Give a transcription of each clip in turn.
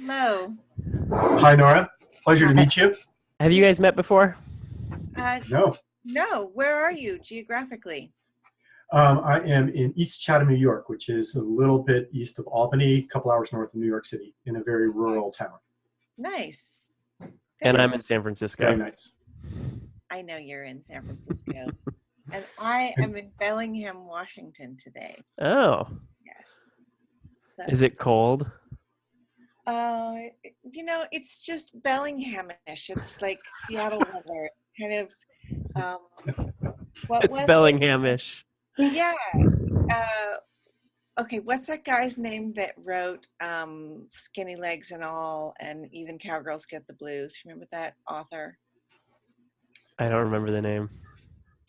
Hello. Hi, Nora. Pleasure to Hi. meet you. Have you guys met before? Uh, No, no, where are you geographically? I am in East Chatham, New York, which is a little bit east of Albany, a couple hours north of New York City, in a very rural town. Nice. And Good. I'm in San Very Francisco. nice. I know you're in San Francisco. And I And am in Bellingham, Washington today. Oh, Yes. So, is it cold? uh, it's just Bellinghamish. It's like Seattle weather. Kind of, what It's was it? Bellinghamish. Yeah. Okay, what's that guy's name that wrote Skinny Legs and All and Even Cowgirls Get the Blues? Remember that author? I don't remember the name.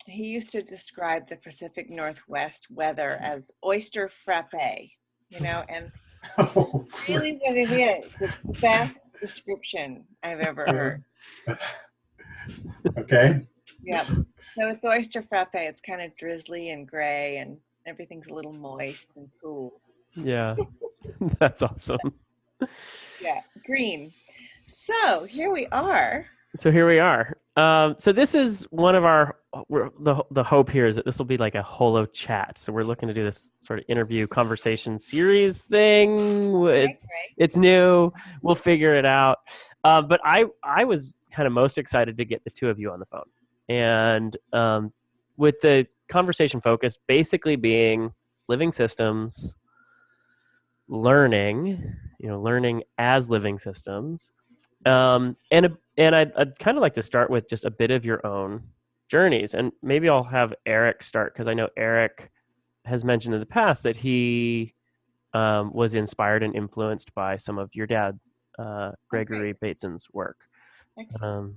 He used to describe the Pacific Northwest weather as oyster frappe, and oh, really what it is. It's the best description I've ever heard. okay. Yep. So it's oyster frappe. It's kind of drizzly and gray and everything's a little moist and cool. Yeah, that's awesome. Yeah, green. So here we are. So here we are. So this is one of the hope here is that this will be like a HoloChat. So we're looking to do this sort of interview conversation series thing. Right. It's new. We'll figure it out. But I was kind of most excited to get the two of you on the phone. And with the conversation focus basically being living systems, learning as living systems. And I'd kind of like to start with just a bit of your own journeys, and maybe I'll have Eric start because I know Eric has mentioned in the past that he was inspired and influenced by some of your dad, Gregory Bateson's work. Excellent.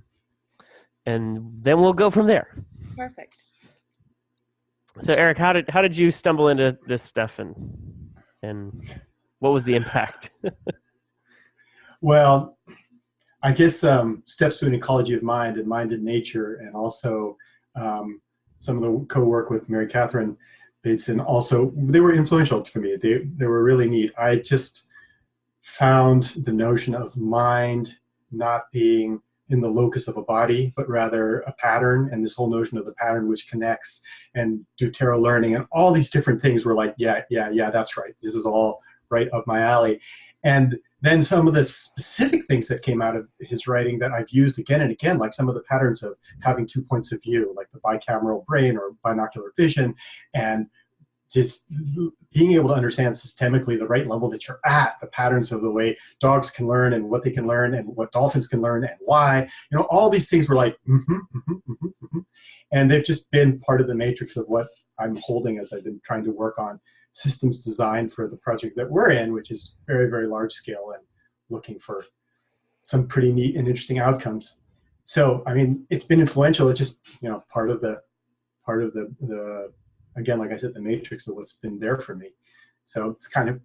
And then we'll go from there. Perfect. So Eric, how did you stumble into this stuff, and what was the impact? Well, I guess steps to an ecology of mind and mind in nature, and also some of the co-work with Mary Catherine Bateson, also, they were influential for me. They were really neat. I just found the notion of mind not being in the locus of a body, but rather a pattern, and this whole notion of the pattern which connects, and doTERRA learning, and all these different things were like, yeah, that's right. This is all right up my alley. And then some of the specific things that came out of his writing that I've used again and again, like some of the patterns of having 2 points of view, like the bicameral brain or binocular vision, and just being able to understand systemically the right level that you're at, the patterns of the way dogs can learn and what they can learn and what dolphins can learn and why. All these things were like, and they've just been part of the matrix of what I'm holding as I've been trying to work on systems design for the project that we're in, which is very, very large scale and looking for some pretty neat and interesting outcomes. So, I mean, it's been influential. It's just, part of the again, like I said, the matrix of what's been there for me. So it's kind of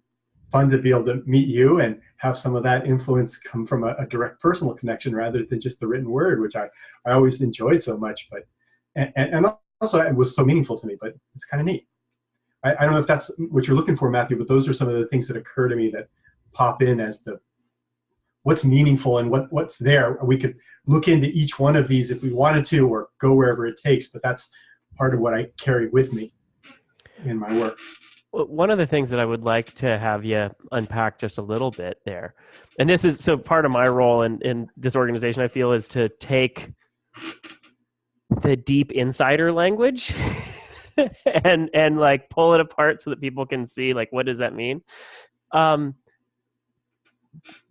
fun to be able to meet you and have some of that influence come from a direct personal connection rather than just the written word, which I always enjoyed so much, but, and also it was so meaningful to me, but it's kind of neat. I don't know if that's what you're looking for, Matthew, but those are some of the things that occur to me that pop in as what's meaningful and what's there. We could look into each one of these if we wanted to, or go wherever it takes, but that's part of what I carry with me in my work. Well, one of the things that I would like to have you unpack just a little bit there, and this is so part of my role in this organization, I feel, is to take the deep insider language and like pull it apart so that people can see like what does that mean.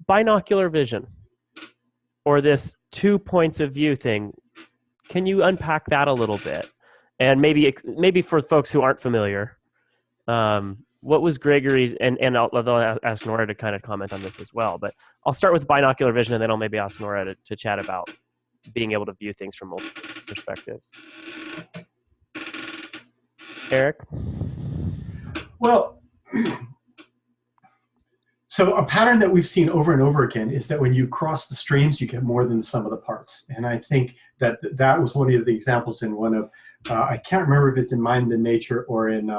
Binocular vision, or this 2 points of view thing. Can you unpack that a little bit? And maybe for folks who aren't familiar, what was Gregory's, and I'll ask Nora to kind of comment on this as well, but I'll start with binocular vision and then I'll maybe ask Nora to chat about being able to view things from multiple perspectives. Eric? Well, so a pattern that we've seen over and over again is that when you cross the streams, you get more than the sum of the parts. And I think that was one of the examples in one of, I can't remember if it's in Mind and Nature or in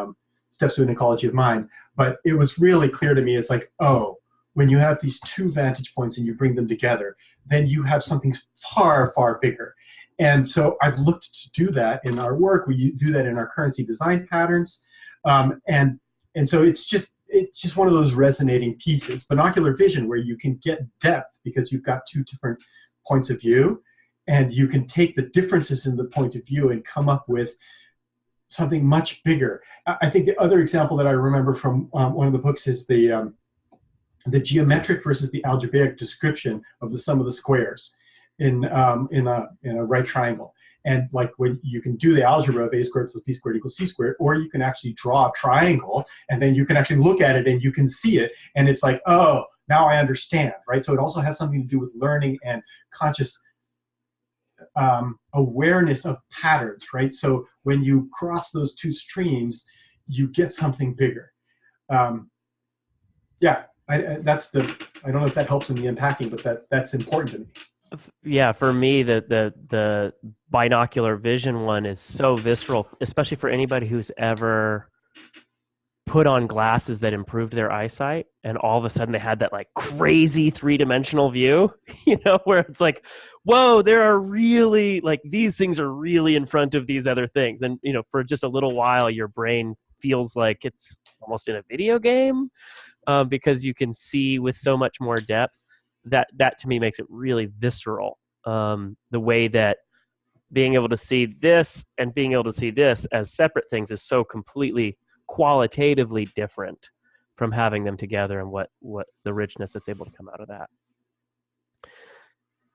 Steps to an Ecology of Mind, but it was really clear to me. It's like, oh, when you have these two vantage points and you bring them together, then you have something far, far bigger. And so I've looked to do that in our work. We do that in our currency design patterns. And so it's just one of those resonating pieces. Binocular vision, where you can get depth because you've got two different points of view, and you can take the differences in the point of view and come up with something much bigger. I think the other example that I remember from one of the books is the geometric versus the algebraic description of the sum of the squares in a right triangle. And like when you can do the algebra of a squared plus b squared equals c squared, or you can actually draw a triangle and then you can actually look at it and you can see it. And it's like, oh, now I understand, right? So it also has something to do with learning and conscious awareness of patterns, right? So when you cross those two streams, you get something bigger. Yeah, I don't know if that helps in the unpacking, but that's important to me. Yeah, for me, the binocular vision one is so visceral, especially for anybody who's ever put on glasses that improved their eyesight, and all of a sudden they had that like crazy three-dimensional view, where it's like, whoa, there are really, like, these things are really in front of these other things. And, for just a little while, your brain feels like it's almost in a video game, because you can see with so much more depth. That to me makes it really visceral. The way that being able to see this and being able to see this as separate things is so completely qualitatively different from having them together, and what the richness that's able to come out of that.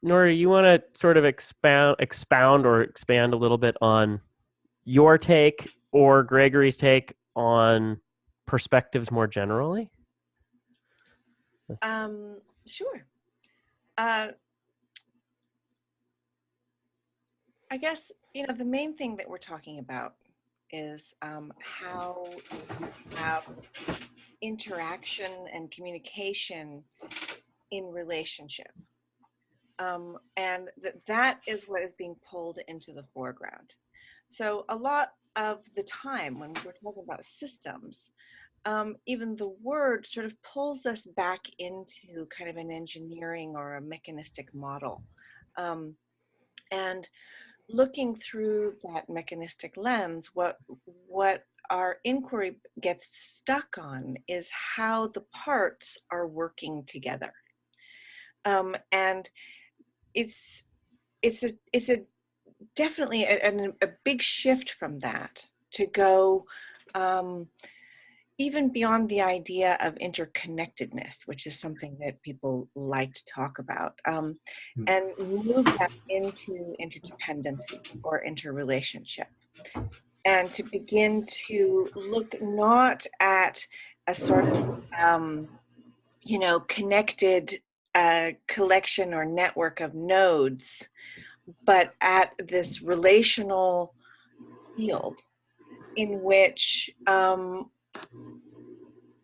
Nora, you want to sort of expound or expand a little bit on your take or Gregory's take on perspectives more generally? Sure. I guess, the main thing that we're talking about is how you have interaction and communication in relationship. And that is what is being pulled into the foreground. So a lot of the time when we're talking about systems, even the word sort of pulls us back into kind of an engineering or a mechanistic model. And looking through that mechanistic lens, what our inquiry gets stuck on is how the parts are working together. And it's definitely a big shift from that to go even beyond the idea of interconnectedness, which is something that people like to talk about, and move that into interdependency or interrelationship, and to begin to look not at a sort of connected collection or network of nodes, but at this relational field in which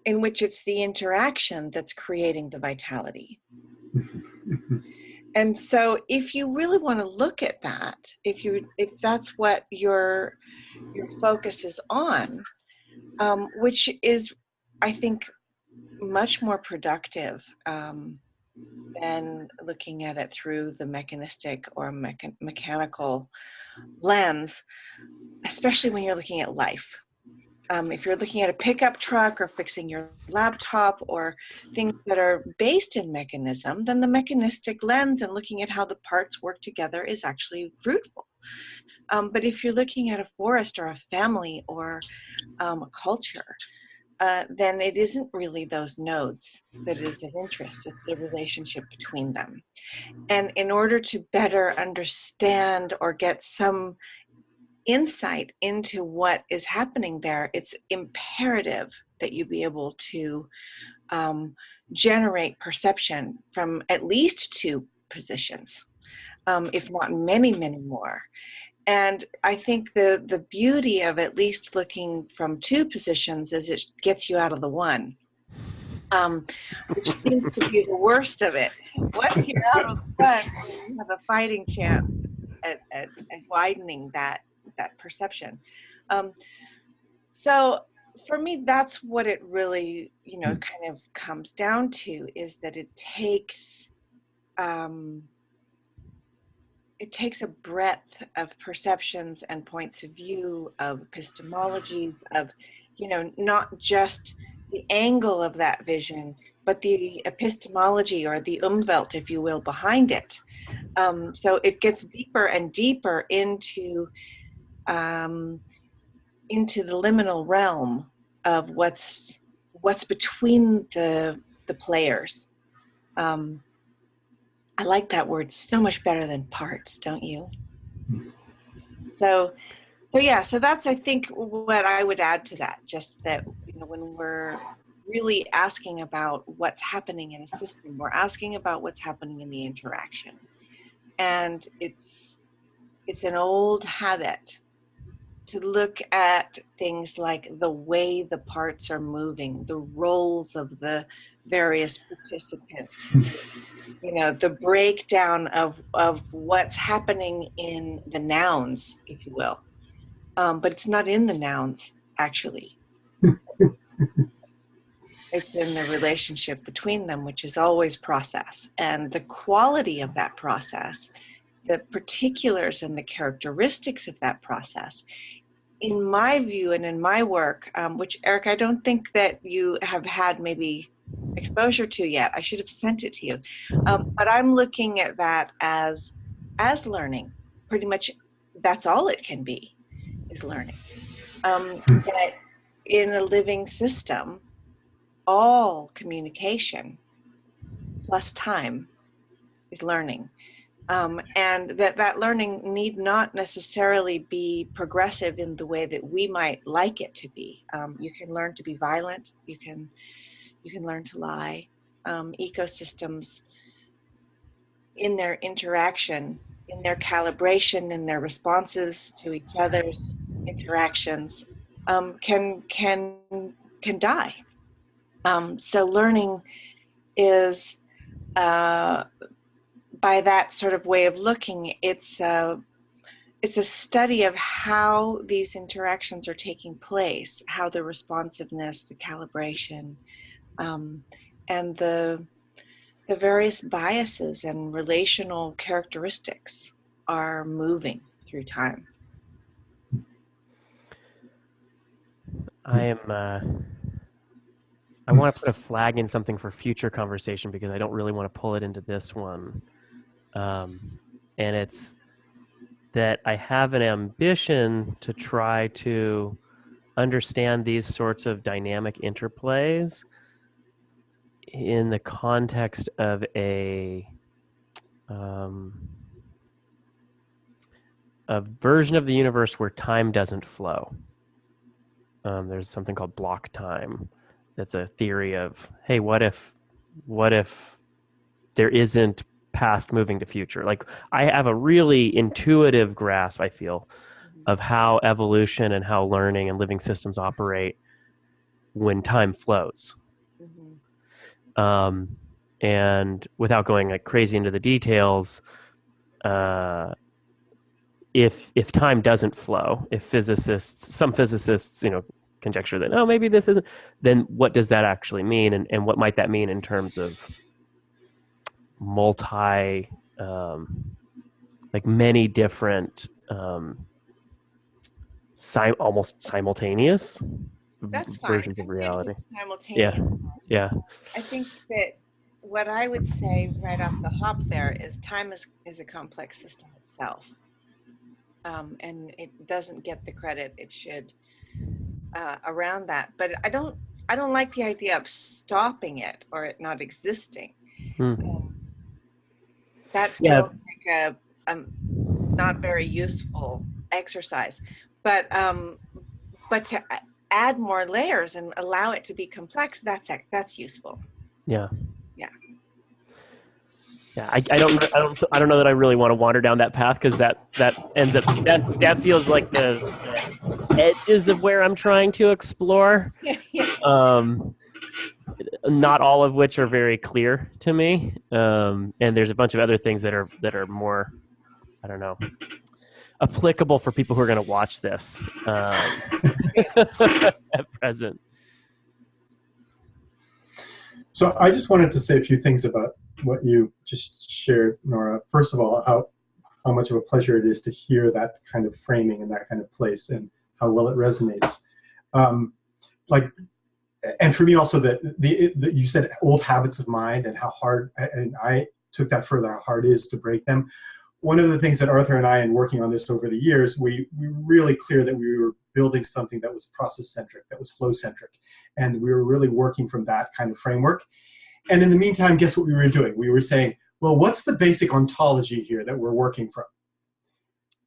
it's the interaction that's creating the vitality. And so if you really want to look at that, if that's what your focus is on, which is, I think, much more productive than looking at it through the mechanistic or mechanical lens, especially when you're looking at life. If you're looking at a pickup truck or fixing your laptop or things that are based in mechanism, then the mechanistic lens and looking at how the parts work together is actually fruitful. But if you're looking at a forest or a family or a culture, then it isn't really those nodes that is of interest. It's the relationship between them. And in order to better understand or get some insight into what is happening there, it's imperative that you be able to generate perception from at least two positions, if not many, many more. And I think the beauty of at least looking from two positions is it gets you out of the one, which seems to be the worst of it. Once you're out of the one, you have a fighting chance at widening that perception. So for me, that's what it really, kind of comes down to, is that it takes a breadth of perceptions and points of view, of epistemologies, of, not just the angle of that vision, but the epistemology, or the Umwelt, if you will, behind it. So it gets deeper and deeper into the liminal realm of what's between the players. I like that word so much better than parts, don't you? So that's, I think, what I would add to that. Just that, when we're really asking about what's happening in a system, we're asking about what's happening in the interaction. And it's an old habit to look at things like the way the parts are moving, the roles of the various participants, the breakdown of what's happening in the nouns, if you will. But it's not in the nouns, actually. It's in the relationship between them, which is always process. And the quality of that process, the particulars and the characteristics of that process, in my view and in my work, which, Eric, I don't think that you have had maybe exposure to yet. I should have sent it to you. But I'm looking at that as learning. Pretty much that's all it can be, is learning. That in a living system, all communication plus time is learning. And that learning need not necessarily be progressive in the way that we might like it to be. You can learn to be violent. You can learn to lie. Ecosystems, in their interaction, in their calibration, in their responses to each other's interactions, can die. So learning is, by that sort of way of looking, it's a study of how these interactions are taking place, how the responsiveness, the calibration, and the various biases and relational characteristics are moving through time. I want to put a flag in something for future conversation, because I don't really want to pull it into this one. And it's that I have an ambition to try to understand these sorts of dynamic interplays in the context of a version of the universe where time doesn't flow. There's something called block time. That's a theory of, hey, what if there isn't past moving to future? Like, I have a really intuitive grasp, I feel, of how evolution and how learning and living systems operate when time flows. And without going like crazy into the details, if time doesn't flow, if some physicists, conjecture that, oh, maybe this isn't, then what does that actually mean? And what might that mean in terms of like many different, almost simultaneous versions of reality. Simultaneous. Yeah. I think that what I would say right off the hop there is time is a complex system itself. And it doesn't get the credit it should around that. But I don't like the idea of stopping it or it not existing. That feels like a not very useful exercise. But to add more layers and allow it to be complex, that's useful. Yeah. I don't know that I really want to wander down that path, because that ends up that feels like the edges of where I'm trying to explore. Not all of which are very clear to me. And there's a bunch of other things that are more, I don't know, applicable for people who are going to watch this. at present. So I just wanted to say a few things about what you just shared, Nora. First of all, how much of a pleasure it is to hear that kind of framing in that kind of place, and how well it resonates. Like, and for me also that you said old habits of mind and how hard, and I took that further, how hard it is to break them. One of the things that Arthur and I, in working on this over the years, we were really clear that we were building something that was process-centric, that was flow-centric. And we were really working from that kind of framework. And in the meantime, guess what we were doing? We were saying, well, what's the basic ontology here that we're working from?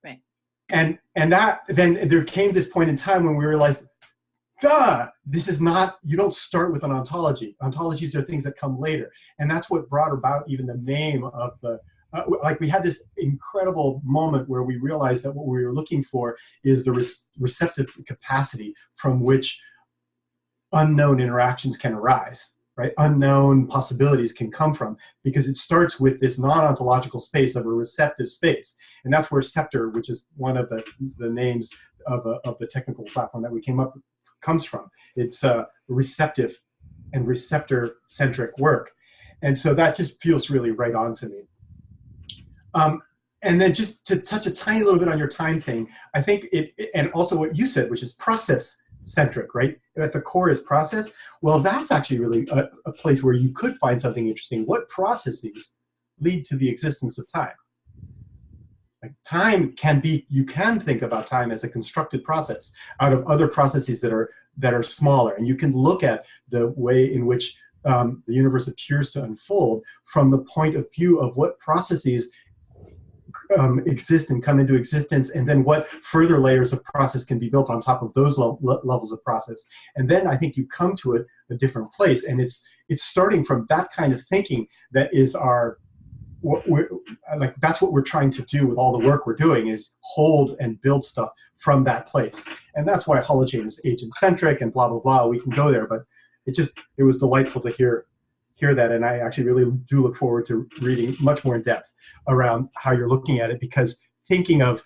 Right. And that, then there came this point in time when we realized, duh, this is not, you don't start with an ontology. Ontologies are things that come later. And that's what brought about even the name of the, like we had this incredible moment where we realized that what we were looking for is the receptive capacity from which unknown interactions can arise, right? Unknown possibilities can come from, because it starts with this non-ontological space of a receptive space. And that's where Scepter, which is one of the names of the technical platform that we came up with, comes from. It's receptive and receptor-centric work. And so that just feels really right on to me. And then just to touch a tiny little bit on your time thing, I think and also what you said, which is process-centric, right? At the core is process. Well, that's actually really a place where you could find something interesting. What processes lead to the existence of time? Like time can be, you can think about time as a constructed process out of other processes that are smaller. And you can look at the way in which the universe appears to unfold from the point of view of what processes exist and come into existence, and then what further layers of process can be built on top of those levels of process. And then I think you come to a different place, and it's starting from that kind of thinking that is that's what we're trying to do with all the work we're doing, is hold and build stuff from that place. And that's why HoloChain is agent-centric and blah, blah, blah. We can go there, but it was delightful to hear that, and I actually really do look forward to reading much more in depth around how you're looking at it, because thinking of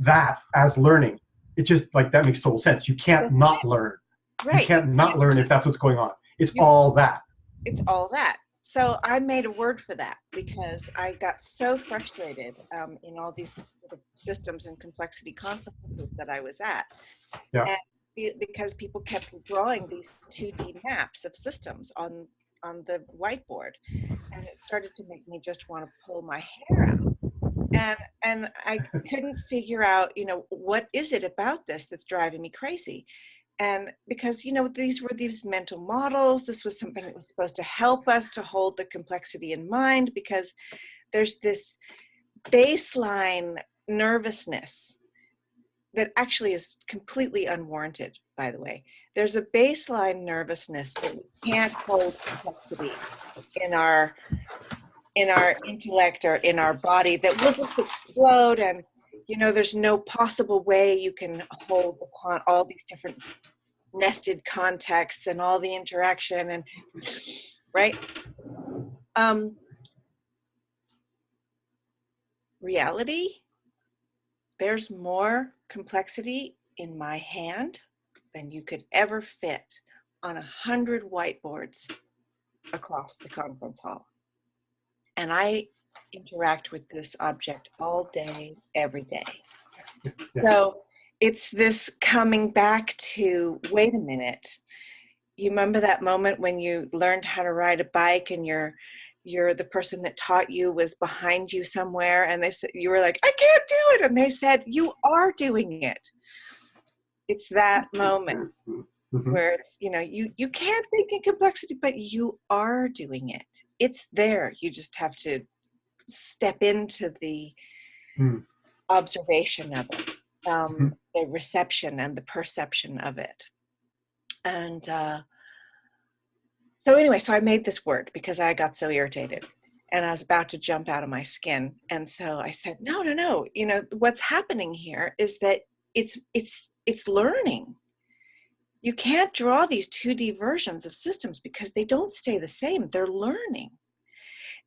that as learning, it just, like, that makes total sense. You can't not learn. Right. You can't not learn if that's what's going on. It's all that. It's all that. So I made a word for that, because I got so frustrated in all these systems and complexity conferences that I was at. Yeah. And because people kept drawing these 2D maps of systems on the whiteboard, and it started to make me just want to pull my hair out. And I couldn't figure out, what is it about this that's driving me crazy? And because, these were these mental models, this was something that was supposed to help us to hold the complexity in mind, because there's this baseline nervousness that actually is completely unwarranted, by the way. There's a baseline nervousness that we can't hold complexity in our intellect or in our body, that will just explode, and there's no possible way you can hold all these different nested contexts and all the interaction, and right. Reality, there's more complexity in my hand than you could ever fit on 100 whiteboards across the conference hall. And I interact with this object all day, every day. Yeah. So it's this coming back to, wait a minute, you remember that moment when you learned how to ride a bike, and you're the person that taught you was behind you somewhere, and they said, you were like, I can't do it, and they said, you are doing it. It's that moment where it's, you can't think in complexity, but you are doing it. It's there. You just have to step into the observation of it, the reception and the perception of it. And so anyway, so I made this word because I got so irritated and I was about to jump out of my skin. And so I said, no, what's happening here is that it's learning. You can't draw these 2D versions of systems because they don't stay the same. They're learning.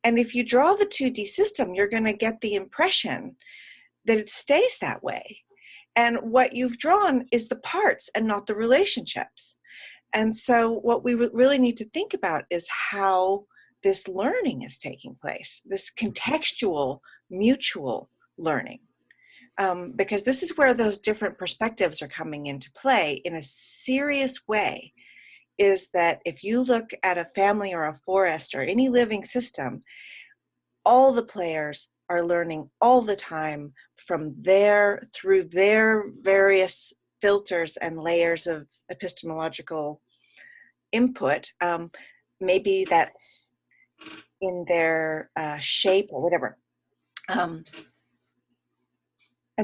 And if you draw the 2D system, you're going to get the impression that it stays that way. And what you've drawn is the parts and not the relationships. And so what we really need to think about is how this learning is taking place, this contextual, mutual learning. Because this is where those different perspectives are coming into play in a serious way, is that if you look at a family or a forest or any living system, all the players are learning all the time through their various filters and layers of epistemological input. Maybe that's in their shape or whatever. And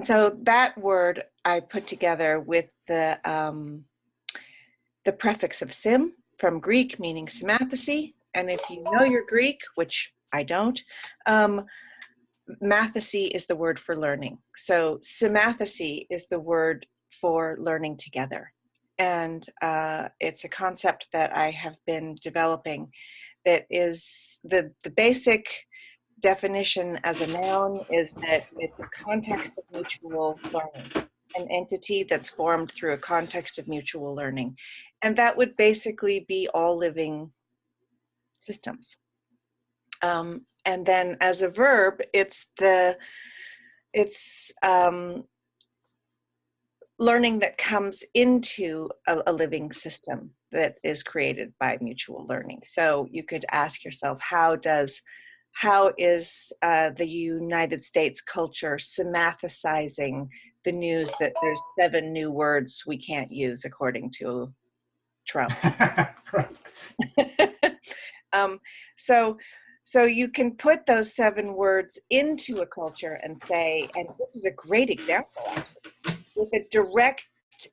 so that word I put together with the prefix of sim from Greek, meaning symathesy. And if you know your Greek, which I don't, mathesy is the word for learning. So symathesy is the word for learning together. And it's a concept that I have been developing that is the basic definition as a noun is that it's a context of mutual learning, an entity that's formed through a context of mutual learning. And that would basically be all living systems. And then as a verb, it's learning that comes into a living system that is created by mutual learning. So you could ask yourself, how is the United States culture symathesizing the news that there's 7 new words we can't use according to Trump? So you can put those 7 words into a culture and say, and this is a great example actually, with a direct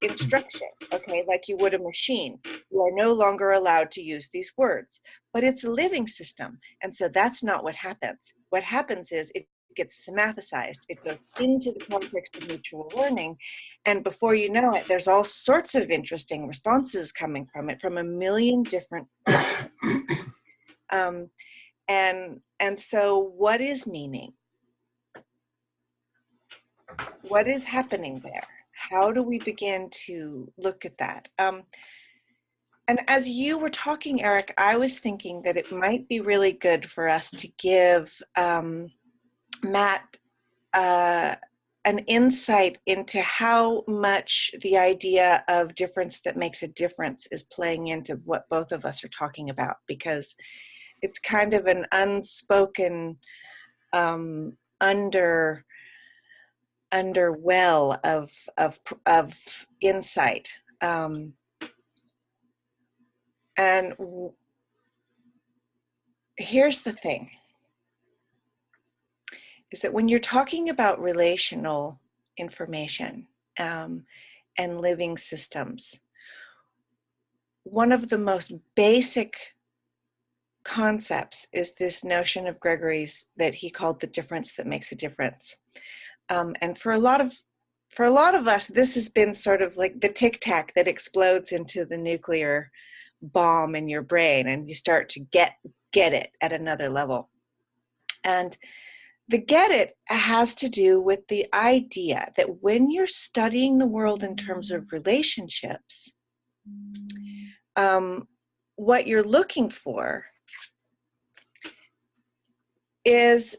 instruction, okay, like you would a machine. You are no longer allowed to use these words, but it's a living system. And so that's not what happens. What happens is it gets symathesized. It goes into the context of mutual learning. And before you know it, there's all sorts of interesting responses coming from it from a million different and so what is meaning? What is happening there? How do we begin to look at that? And as you were talking, Eric, I was thinking that it might be really good for us to give Matt an insight into how much the idea of difference that makes a difference is playing into what both of us are talking about, because it's kind of an unspoken underwell of insight. And here's the thing, is that when you're talking about relational information and living systems, one of the most basic concepts is this notion of Gregory's that he called the difference that makes a difference. And for a lot of us, this has been sort of like the tic tac that explodes into the nuclear bomb in your brain, and you start to get it at another level. And the get it has to do with the idea that when you're studying the world in terms of relationships, what you're looking for is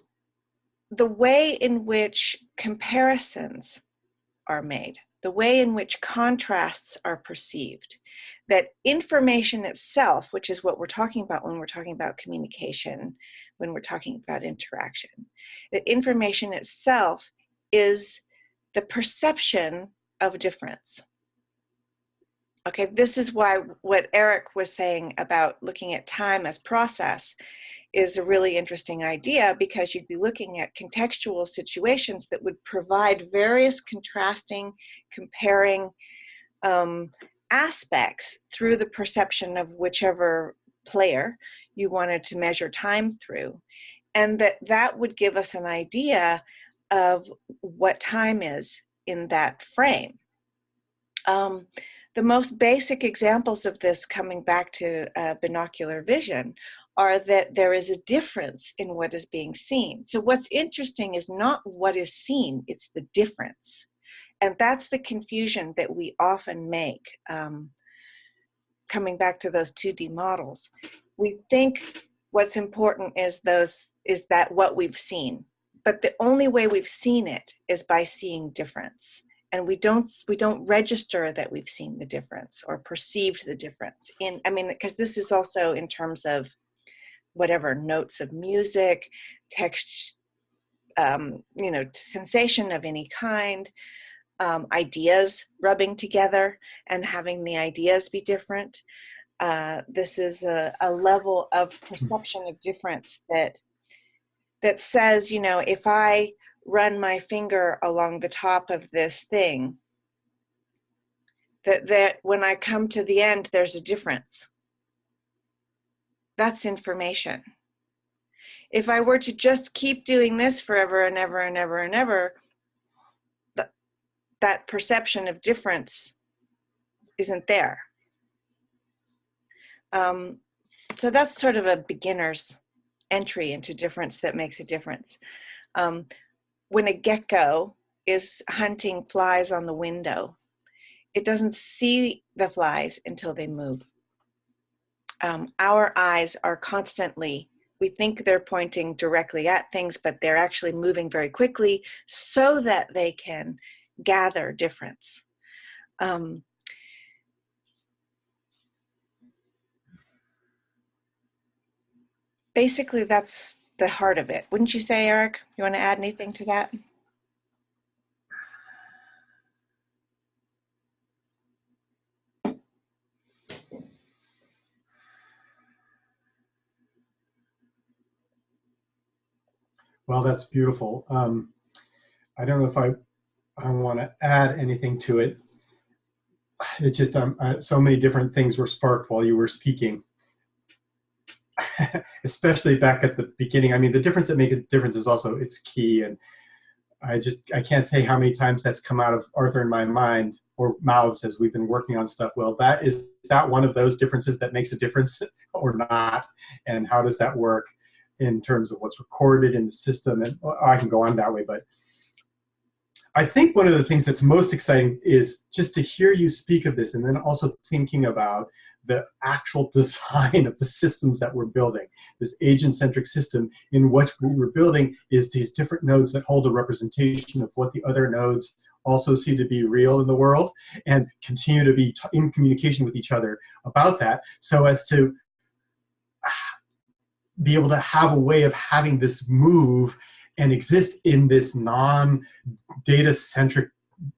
the way in which comparisons are made, the way in which contrasts are perceived, that information itself, which is what we're talking about when we're talking about communication, when we're talking about interaction, that information itself is the perception of difference. Okay, this is why what Eric was saying about looking at time as process is a really interesting idea, because you'd be looking at contextual situations that would provide various contrasting, comparing aspects through the perception of whichever player you wanted to measure time through. And that would give us an idea of what time is in that frame. The most basic examples of this, coming back to binocular vision, are that there is a difference in what is being seen. So what's interesting is not what is seen, it's the difference. And that's the confusion that we often make. Coming back to those 2D models, we think what's important is that what we've seen, but the only way we've seen it is by seeing difference, and we don't register that we've seen the difference or perceived the difference because this is also in terms of whatever notes of music, text, sensation of any kind, ideas rubbing together and having the ideas be different. This is a level of perception of difference that says, if I run my finger along the top of this thing, that when I come to the end, there's a difference. That's information. If I were to just keep doing this forever and ever and ever and ever, that perception of difference isn't there. So that's sort of a beginner's entry into difference that makes a difference. When a gecko is hunting flies on the window, it doesn't see the flies until they move. Our eyes are constantly, we think they're pointing directly at things, but they're actually moving very quickly so that they can gather difference. Basically, that's the heart of it. Wouldn't you say, Eric? You want to add anything to that? Well, that's beautiful. I don't know if I want to add anything to it. It just so many different things were sparked while you were speaking. Especially back at the beginning. I mean, the difference that makes a difference is also it's key, and I can't say how many times that's come out of Arthur and my mind or mouths as we've been working on stuff. Well, is that one of those differences that makes a difference or not? And how does that work in terms of what's recorded in the system? And I can go on that way, but I think one of the things that's most exciting is just to hear you speak of this, and then also thinking about the actual design of the systems that we're building. This agent-centric system in which what we're building is these different nodes that hold a representation of what the other nodes also see to be real in the world, and continue to be in communication with each other about that, so as to be able to have a way of having this move and exist in this non-data-centric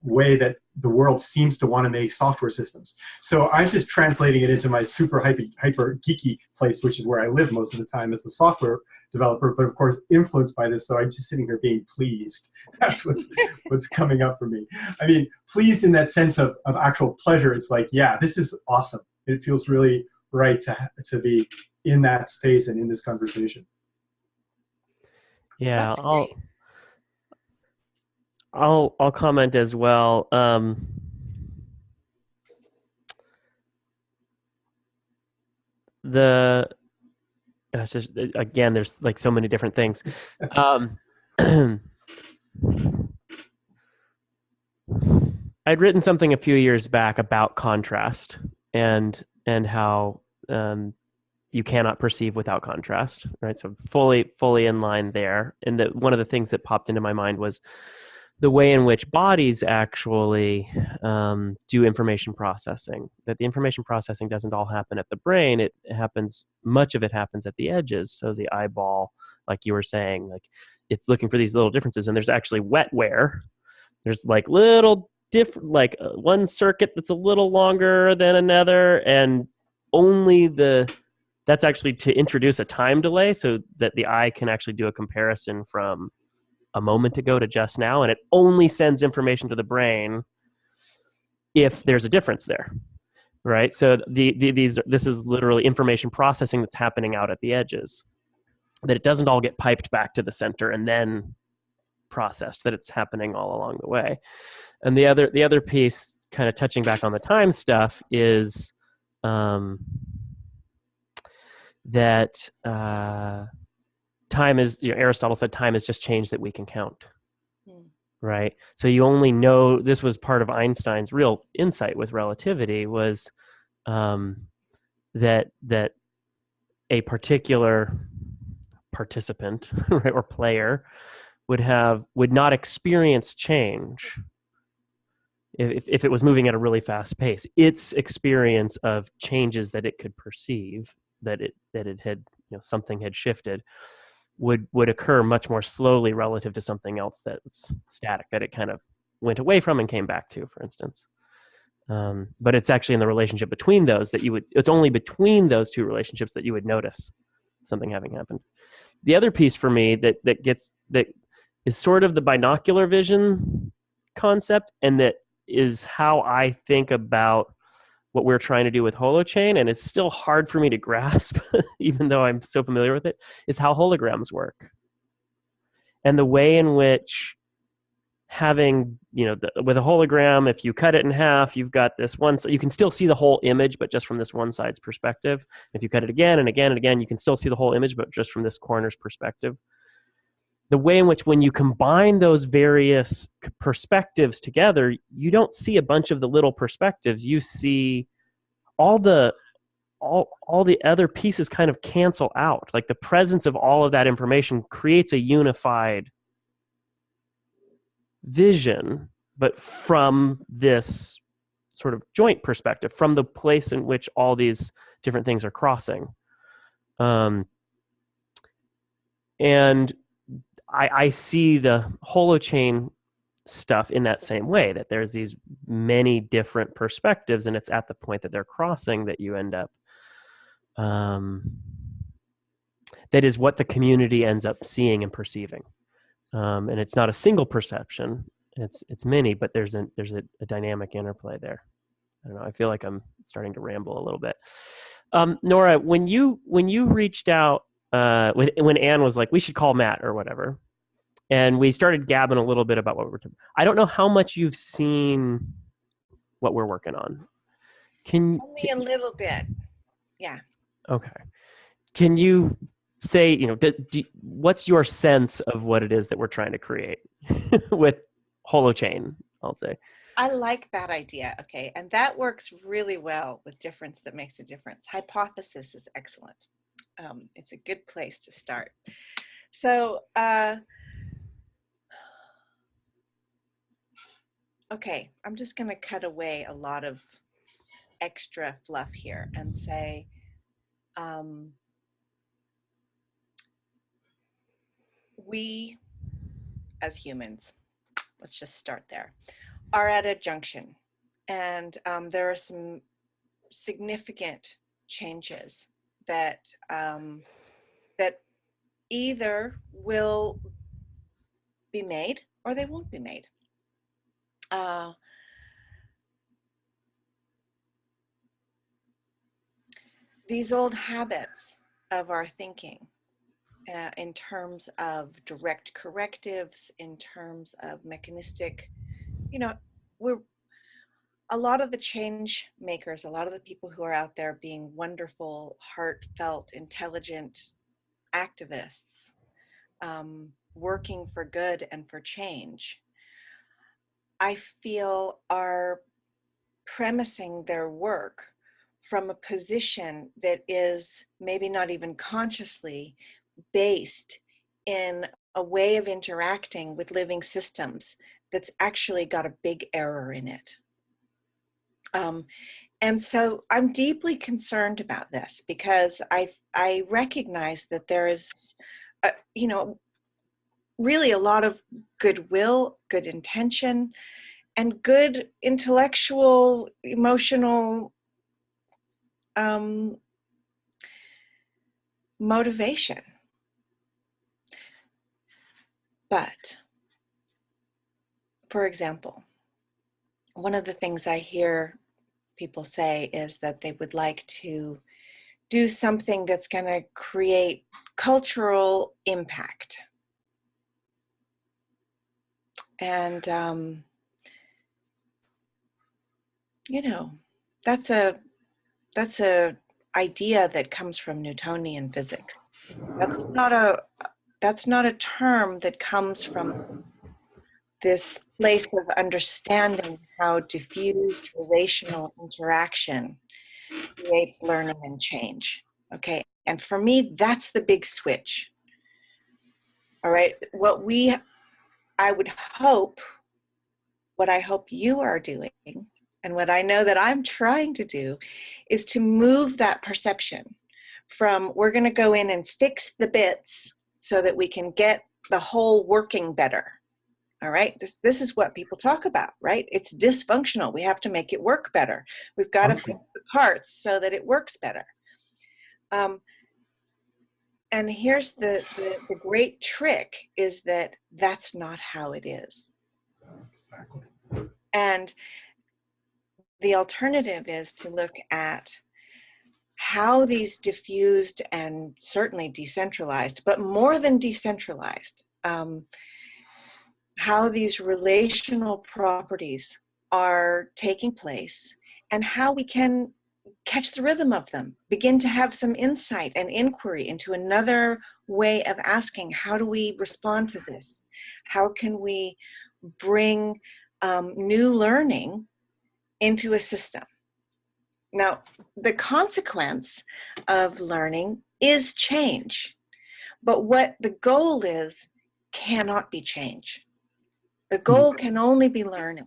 way that the world seems to want to make software systems. So I'm just translating it into my super hyper geeky place, which is where I live most of the time as a software developer, but of course influenced by this. So I'm just sitting here being pleased. That's what's coming up for me. I mean, pleased in that sense of actual pleasure. It's like, yeah, this is awesome. It feels really right to be in that space and in this conversation. Yeah, I'll comment as well. It's just, again, there's like so many different things. I'd written something a few years back about contrast and how you cannot perceive without contrast, right? So fully in line there. And one of the things that popped into my mind was the way in which bodies actually do information processing. That the information processing doesn't all happen at the brain. Much of it happens at the edges. So the eyeball, like you were saying, like it's looking for these little differences. And there's actually wetware. There's like little different, like one circuit that's a little longer than another, and that's actually to introduce a time delay so that the eye can actually do a comparison from a moment ago to just now, and it only sends information to the brain if there's a difference there, right? So this is literally information processing that's happening out at the edges, that it doesn't all get piped back to the center and then processed, that it's happening all along the way. And the other piece, kind of touching back on the time stuff, is that time is, Aristotle said, time is just change that we can count. right? So you only know, this was part of Einstein's real insight with relativity, was um, that a particular participant right, or player would not experience change if it was moving at a really fast pace. Its experience of changes that it could perceive, that it had, something had shifted, would occur much more slowly relative to something else that's static, that it kind of went away from and came back to, for instance. But it's actually in the relationship between those that it's only between those two relationships that you would notice something having happened. The other piece for me that is sort of the binocular vision concept, and that is how I think about what we're trying to do with HoloChain, and it's still hard for me to grasp, even though I'm so familiar with it, is how holograms work. And the way in which having, with a hologram, if you cut it in half, you've got this one, so you can still see the whole image, but just from this one side's perspective. If you cut it again and again and again, you can still see the whole image, but just from this corner's perspective. The way in which, when you combine those various perspectives together, you don't see a bunch of the little perspectives. You see all the other pieces kind of cancel out. Like, the presence of all of that information creates a unified vision, but from this sort of joint perspective, from the place in which all these different things are crossing. And I see the HoloChain stuff in that same way, that there's these many different perspectives, and it's at the point that they're crossing that you end up, that is what the community ends up seeing and perceiving. And it's not a single perception, it's many, but there's a dynamic interplay there. I don't know, I feel like I'm starting to ramble a little bit. Nora, when you reached out, when Anne was like, we should call Matt or whatever, and we started gabbing a little bit about what we're doing. I don't know how much you've seen what we're working on. Only a little bit. Yeah. Okay. Can you say, what's your sense of what it is that we're trying to create with HoloChain, I'll say? I like that idea. Okay. And that works really well with difference that makes a difference. Hypothesis is excellent. It's a good place to start. So, okay, I'm just going to cut away a lot of extra fluff here and say, we as humans, let's just start there, are at a junction, and there are some significant changes that that either will be made or they won't be made. These old habits of our thinking, in terms of direct correctives, in terms of mechanistic, we're a lot of the change makers, a lot of the people who are out there being wonderful, heartfelt, intelligent activists, working for good and for change, I feel are premising their work from a position that is maybe not even consciously based in a way of interacting with living systems that's actually got a big error in it. And so I'm deeply concerned about this, because I recognize that there is, really a lot of goodwill, good intention, and good intellectual, emotional motivation. But, for example, one of the things I hear people say is that they would like to do something that's going to create cultural impact. And, that's a idea that comes from Newtonian physics. That's not a term that comes from this place of understanding how diffused relational interaction creates learning and change. Okay, and for me, that's the big switch. All right, I would hope, what I hope you are doing, and what I know that I'm trying to do, is to move that perception from we're going to go in and fix the bits so that we can get the whole working better. All right, this is what people talk about, right? It's dysfunctional. We have to make it work better. We've got to fix the parts so that it works better. And here's the great trick, is that that's not how it is. Exactly. And the alternative is to look at how these diffused and certainly decentralized, but more than decentralized, how these relational properties are taking place, and how we can catch the rhythm of them, begin to have some insight and inquiry into another way of asking, how do we respond to this? How can we bring new learning into a system? Now, the consequence of learning is change, but what the goal is cannot be change. The goal can only be learning.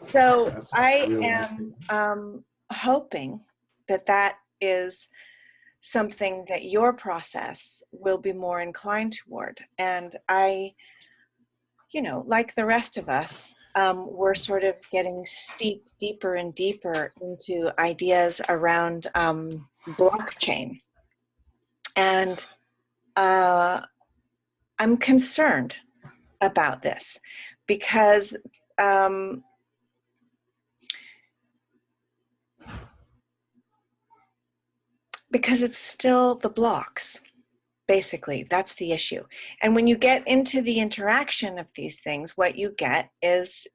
So I am hoping that that is something that your process will be more inclined toward. And I, like the rest of us, we're sort of getting steeped deeper and deeper into ideas around blockchain. And I'm concerned about this because it's still the blocks. Basically, that's the issue. And when you get into the interaction of these things, what you get is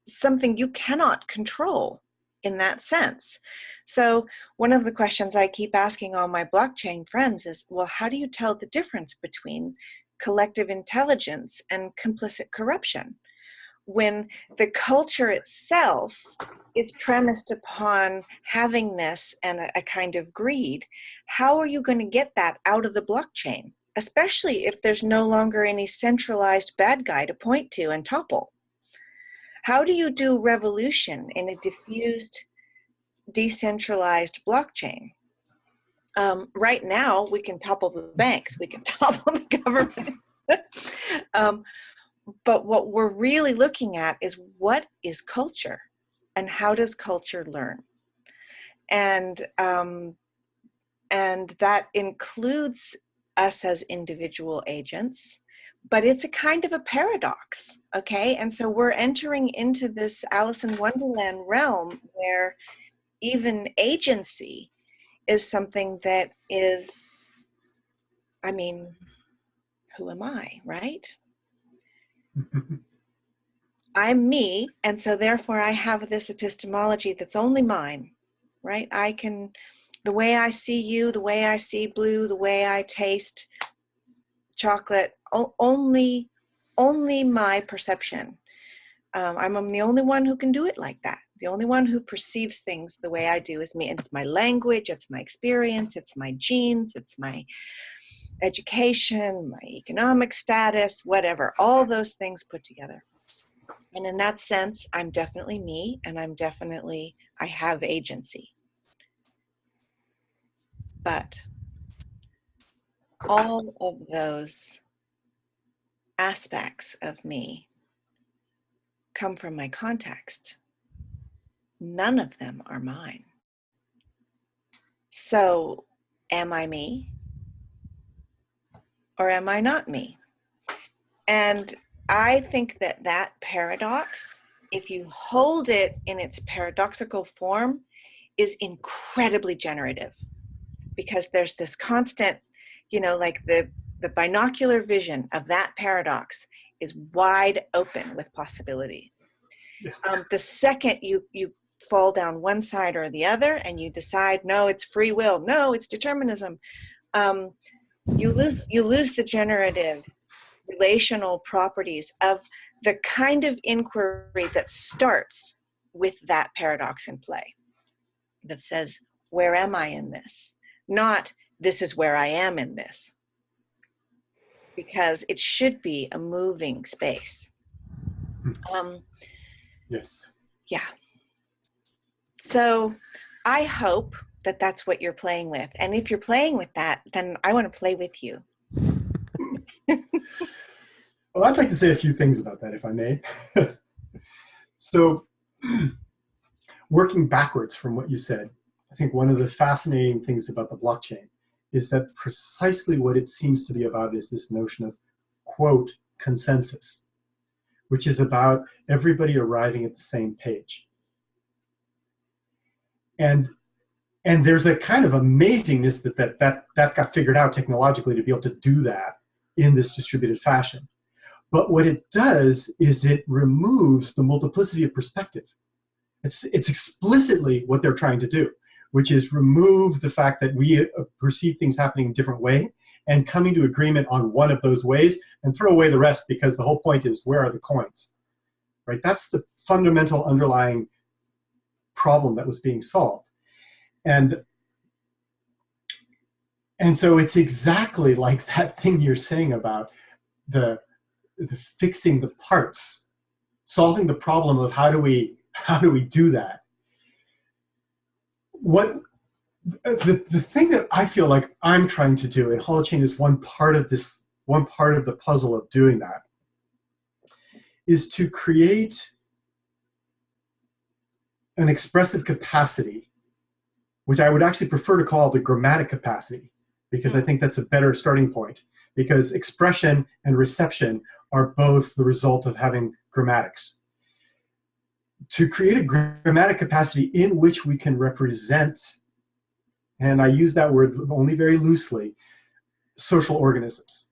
something you cannot control in that sense. So one of the questions I keep asking all my blockchain friends is, well, how do you tell the difference between collective intelligence and complicit corruption, when the culture itself is premised upon havingness and a kind of greed? How are you going to get that out of the blockchain, especially if there's no longer any centralized bad guy to point to and topple? How do you do revolution in a diffused, decentralized blockchain? Right now, we can topple the banks, we can topple the government. But what we're really looking at is, what is culture and how does culture learn? And that includes us as individual agents, but it's a kind of a paradox, okay? And so we're entering into this Alice in Wonderland realm where even agency is something that is, I mean, who am I, right? I'm me, and so therefore I have this epistemology that's only mine, right? I can, the way I see you, the way I see blue, the way I taste chocolate, only my perception. I'm the only one who can do it like that. The only one who perceives things the way I do is me. It's my language, it's my experience, it's my genes, it's my education, my economic status, whatever, all those things put together. And in that sense, I'm definitely me, and I have agency. But all of those aspects of me come from my context. None of them are mine. So, am I me? Or am I not me? And I think that paradox, if you hold it in its paradoxical form, is incredibly generative, because there's this constant, like the binocular vision of that paradox is wide open with possibility. The second you fall down one side or the other and you decide, no, it's free will, no, it's determinism, you lose the generative relational properties of the kind of inquiry that starts with that paradox in play, that says, where am I in this? Not, this is where I am in this. Because it should be a moving space. Yes. Yeah. So I hope that that's what you're playing with. And if you're playing with that, then I want to play with you. Well, I'd like to say a few things about that, if I may. So, working backwards from what you said, I think one of the fascinating things about the blockchain is that precisely what it seems to be about is this notion of, quote, consensus, which is about everybody arriving at the same page. And there's a kind of amazingness that got figured out technologically to be able to do that in this distributed fashion. But what it does is it removes the multiplicity of perspective. It's explicitly what they're trying to do, which is remove the fact that we perceive things happening a different way and coming to agreement on one of those ways and throw away the rest, because the whole point is, where are the coins? Right? That's the fundamental underlying problem that was being solved. And so it's exactly like that thing you're saying about the fixing the parts, solving the problem of how do we do that. What the thing that I feel like I'm trying to do, and HoloChain is one part of the puzzle of doing that, is to create an expressive capacity, which I would actually prefer to call the grammatic capacity, because I think that's a better starting point, because expression and reception are both the result of having grammatics. To create a grammatic capacity in which we can represent, and I use that word only very loosely, social organisms.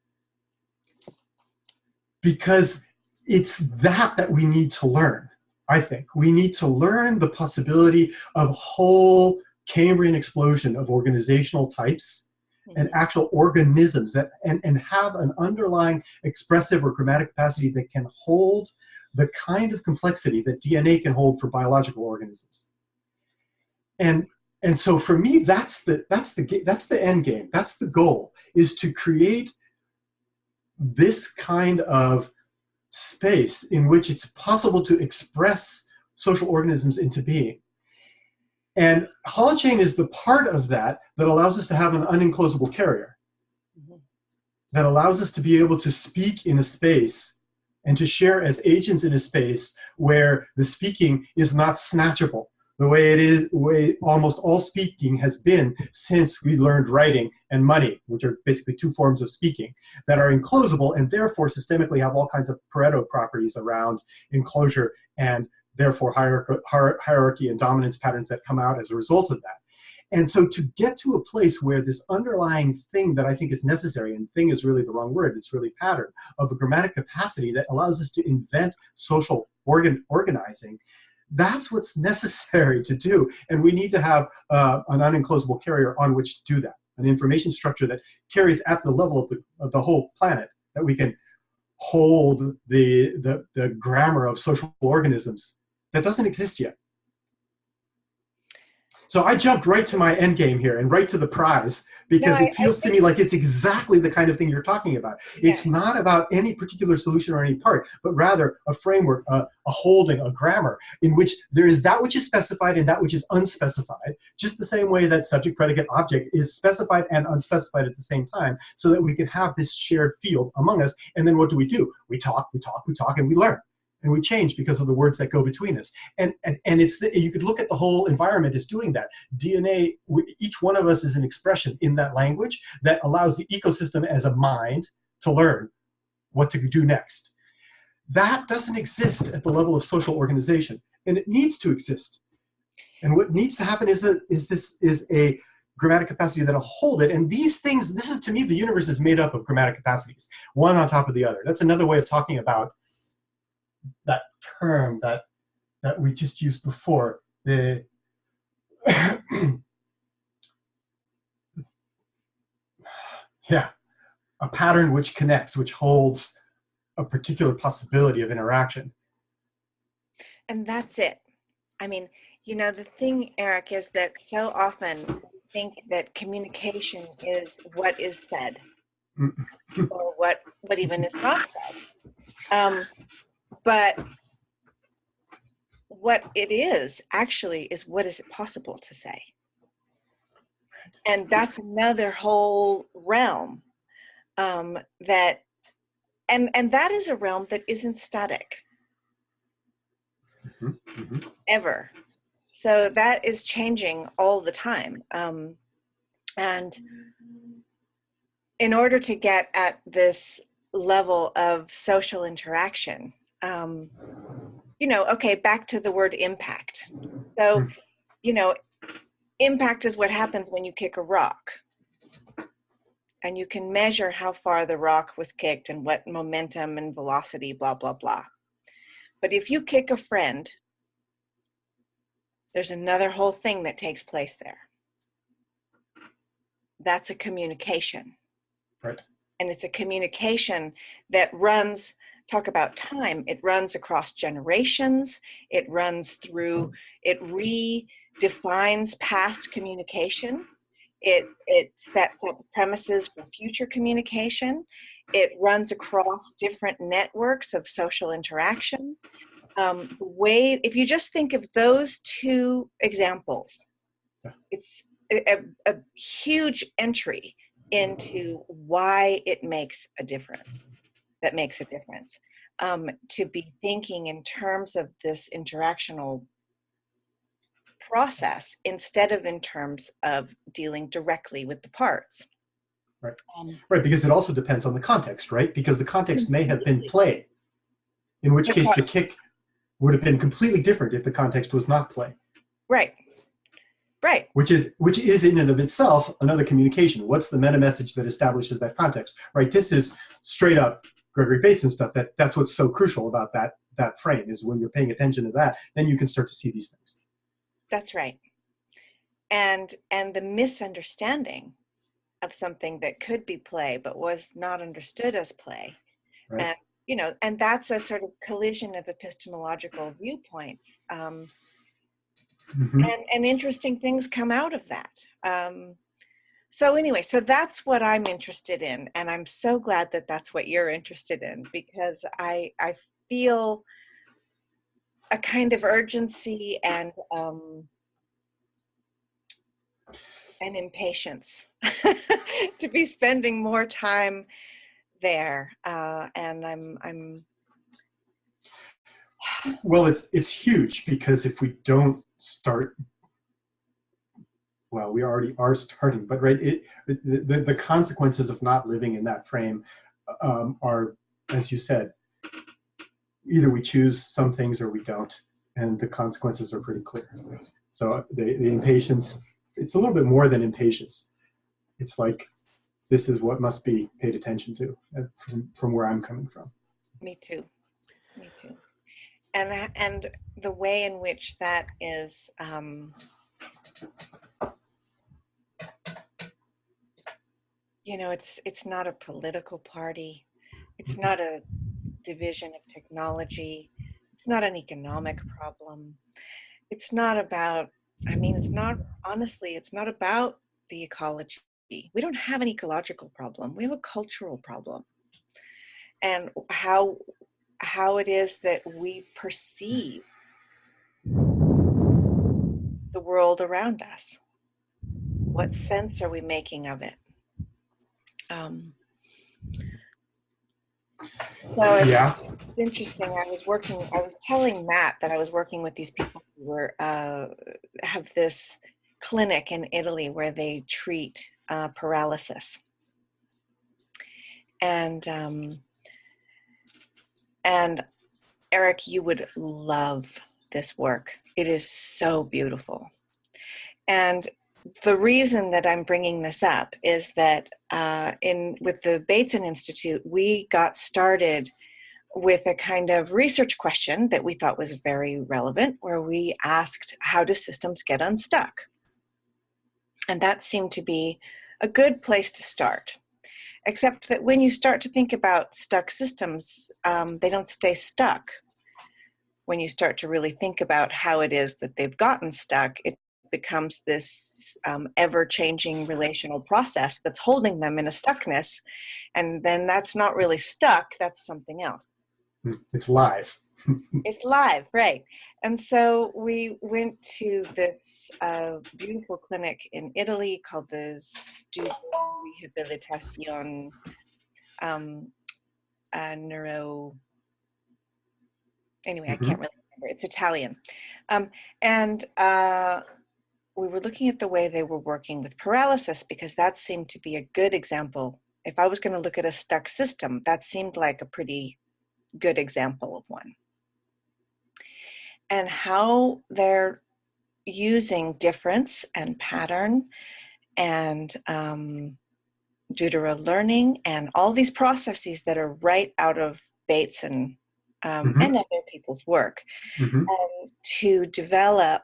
Because it's that we need to learn, I think. We need to learn the possibility of whole Cambrian explosion of organizational types and actual organisms that and have an underlying expressive or grammatic capacity that can hold the kind of complexity that DNA can hold for biological organisms. And so for me, that's the end game. That's the goal, is to create this kind of space in which it's possible to express social organisms into being. And HoloChain is the part of that allows us to have an unenclosable carrier, that allows us to be able to speak in a space and to share as agents in a space where the speaking is not snatchable, the way almost all speaking has been since we learned writing and money, which are basically two forms of speaking that are enclosable and therefore systemically have all kinds of Pareto properties around enclosure and therefore hierarchy and dominance patterns that come out as a result of that. And so to get to a place where this underlying thing that I think is necessary, and thing is really the wrong word, it's really pattern, of a grammatic capacity that allows us to invent social organizing, that's what's necessary to do. And we need to have an unenclosable carrier on which to do that, an information structure that carries at the level of the whole planet, that we can hold the grammar of social organisms that doesn't exist yet. So I jumped right to my end game here and right to the prize, because it feels to me like it's exactly the kind of thing you're talking about. Yeah. It's not about any particular solution or any part, but rather a framework, a holding, a grammar in which there is that which is specified and that which is unspecified, just the same way that subject, predicate, object is specified and unspecified at the same time, so that we can have this shared field among us. And then what do? We talk, and we learn. And we change because of the words that go between us. And it's you could look at the whole environment as doing that. DNA, each one of us is an expression in that language that allows the ecosystem as a mind to learn what to do next. That doesn't exist at the level of social organization, and it needs to exist. And what needs to happen is a grammatic capacity that'll hold it. And these things, this is, to me, the universe is made up of grammatic capacities, one on top of the other. That's another way of talking about that term that we just used before, the yeah, a pattern which connects, which holds a particular possibility of interaction. And that's it. I mean, the thing, Eric, is that so often we think that communication is what is said or what even is not said. But what it is actually is what is it possible to say? And that's another whole realm that is a realm that isn't static ever. So that is changing all the time. And in order to get at this level of social interaction, okay, back to the word impact. So, impact is what happens when you kick a rock. And you can measure how far the rock was kicked and what momentum and velocity, blah, blah, blah. But if you kick a friend, there's another whole thing that takes place there. That's a communication. Right. And it's a communication that runs, talk about time, it runs across generations, it redefines past communication, it sets up premises for future communication, it runs across different networks of social interaction. If you just think of those two examples, it's a huge entry into why it makes a difference. That makes a difference. To be thinking in terms of this interactional process instead of in terms of dealing directly with the parts. Right. Right, because it also depends on the context, right? Because the context may have been play, in which case the kick would have been completely different if the context was not play. Right. Right. Which is in and of itself another communication. What's the meta message that establishes that context? Right. This is straight up Gregory Bateson stuff. That's what's so crucial about that frame, is when you're paying attention to that, then you can start to see these things. That's right. And the misunderstanding of something that could be play but was not understood as play. Right. And that's a sort of collision of epistemological viewpoints. And interesting things come out of that. So anyway, so that's what I'm interested in. And I'm so glad that that's what you're interested in, because I feel a kind of urgency and impatience to be spending more time there. And I'm well, it's huge, because if we don't start, well, we already are starting, but right, the consequences of not living in that frame are, as you said, either we choose some things or we don't, and the consequences are pretty clear. So the impatience, it's a little bit more than impatience. It's like, this is what must be paid attention to from where I'm coming from. Me too. And the way in which that is it's not a political party, it's not a division of technology, it's not an economic problem, it's not about, it's not about the ecology. We don't have an ecological problem, we have a cultural problem. And how it is that we perceive the world around us. What sense are we making of it? So it's interesting. I was telling Matt that I was working with these people who have this clinic in Italy where they treat paralysis. And Eric, you would love this work. It is so beautiful. And the reason that I'm bringing this up is that with the Bateson Institute, we got started with a kind of research question that we thought was very relevant, where we asked, how do systems get unstuck? And that seemed to be a good place to start. except that when you start to think about stuck systems, they don't stay stuck. When you start to really think about how it is that they've gotten stuck, it becomes this ever-changing relational process that's holding them in a stuckness. And then that's not really stuck, that's something else. It's live. It's live, right. And so we went to this beautiful clinic in Italy called the Studio Rehabilitazione Neuro. Anyway, I can't really remember. It's Italian. And we were looking at the way they were working with paralysis, because that seemed to be a good example. If I was going to look at a stuck system, that seemed like a pretty good example of one. And how they're using difference and pattern and deutero learning and all these processes that are right out of Bateson and other people's work, to develop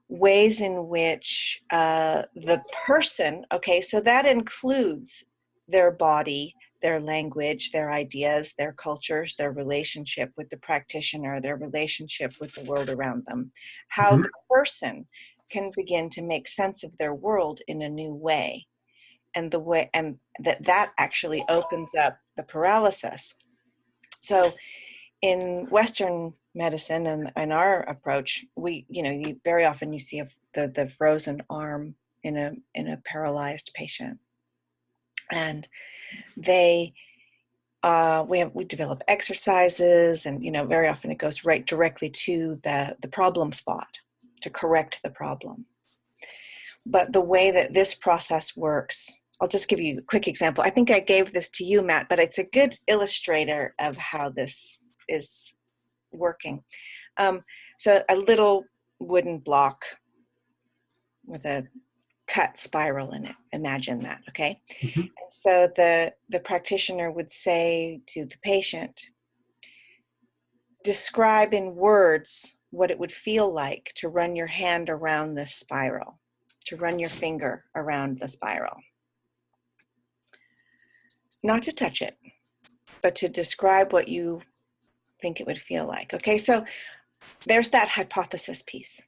ways in which the person, okay, so that includes their body, their language, their ideas, their cultures, their relationship with the practitioner, their relationship with the world around them, how the person can begin to make sense of their world in a new way, and the way, and that actually opens up the paralysis. So in Western medicine and our approach, we, you very often you see the frozen arm in a paralyzed patient, and they we develop exercises, and very often it goes right directly to the problem spot to correct the problem. But the way that this process works, I'll just give you a quick example. I think I gave this to you, Matt, but it's a good illustrator of how this is working. So a little wooden block with a cut spiral in it. Imagine that, okay? And so the practitioner would say to the patient, describe in words what it would feel like to run your hand around this spiral, to run your finger around the spiral. Not to touch it, but to describe what you think it would feel like. Okay, so there's that hypothesis piece.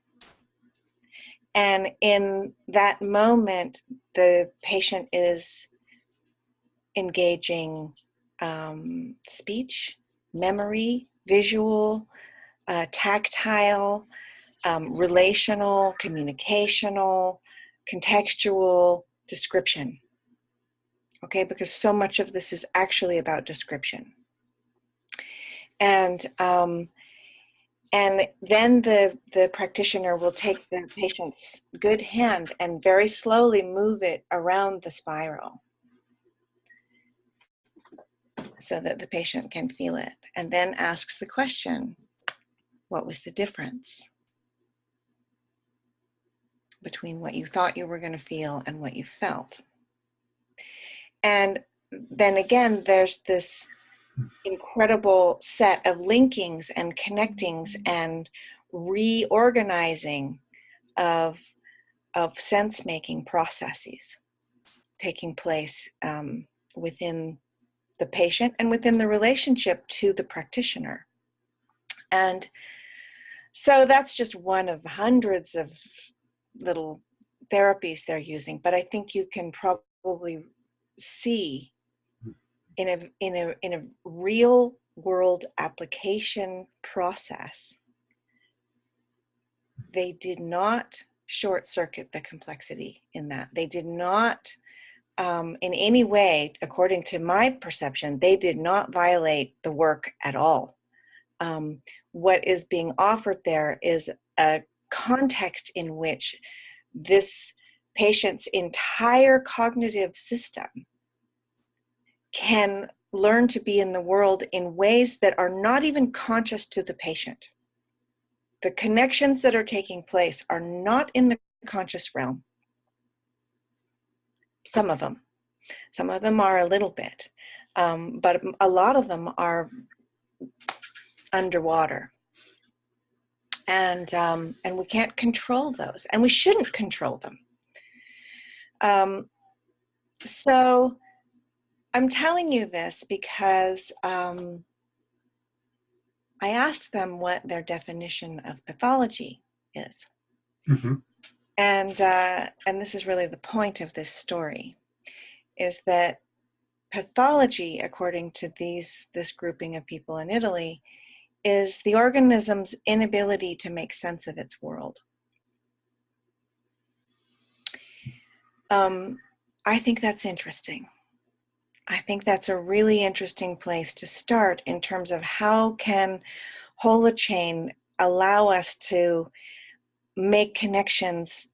And in that moment, the patient is engaging speech, memory, visual, tactile, relational, communicational, contextual, description. Okay, because so much of this is actually about description. And then the practitioner will take the patient's good hand and very slowly move it around the spiral so that the patient can feel it, and then asks the question, what was the difference between what you thought you were going to feel and what you felt? And then again, there's this incredible set of linkings and connectings and reorganizing of sense-making processes taking place within the patient and within the relationship to the practitioner. And so that's just one of hundreds of little therapies they're using, but I think you can probably see in a real world application process, they did not short circuit the complexity in that. They did not in any way, according to my perception, they did not violate the work at all. What is being offered there is a context in which this patient's entire cognitive system can learn to be in the world in ways that are not even conscious to the patient. The connections that are taking place are not in the conscious realm. Some of them are a little bit, but a lot of them are underwater. And we can't control those, and we shouldn't control them. So I'm telling you this because I asked them what their definition of pathology is. Mm-hmm. And this is really the point of this story, is that pathology, according to this grouping of people in Italy, is the organism's inability to make sense of its world. I think that's interesting. I think that's a really interesting place to start in terms of how can HoloChain allow us to make connections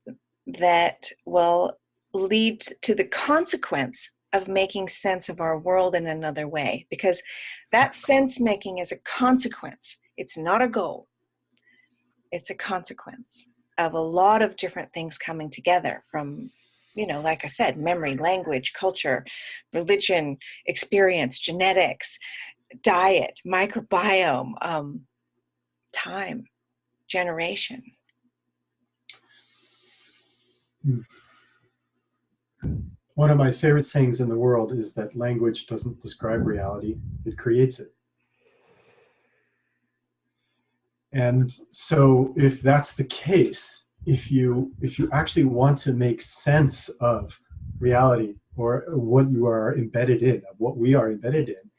that will lead to the consequence of making sense of our world in another way, because that sense making is a consequence. It's not a goal. It's a consequence of a lot of different things coming together from, like I said, memory, language, culture, religion, experience, genetics, diet, microbiome, time, generation. One of my favorite sayings in the world is that language doesn't describe reality, it creates it. And so if that's the case, if you actually want to make sense of reality or what you are embedded in, of what we are embedded in,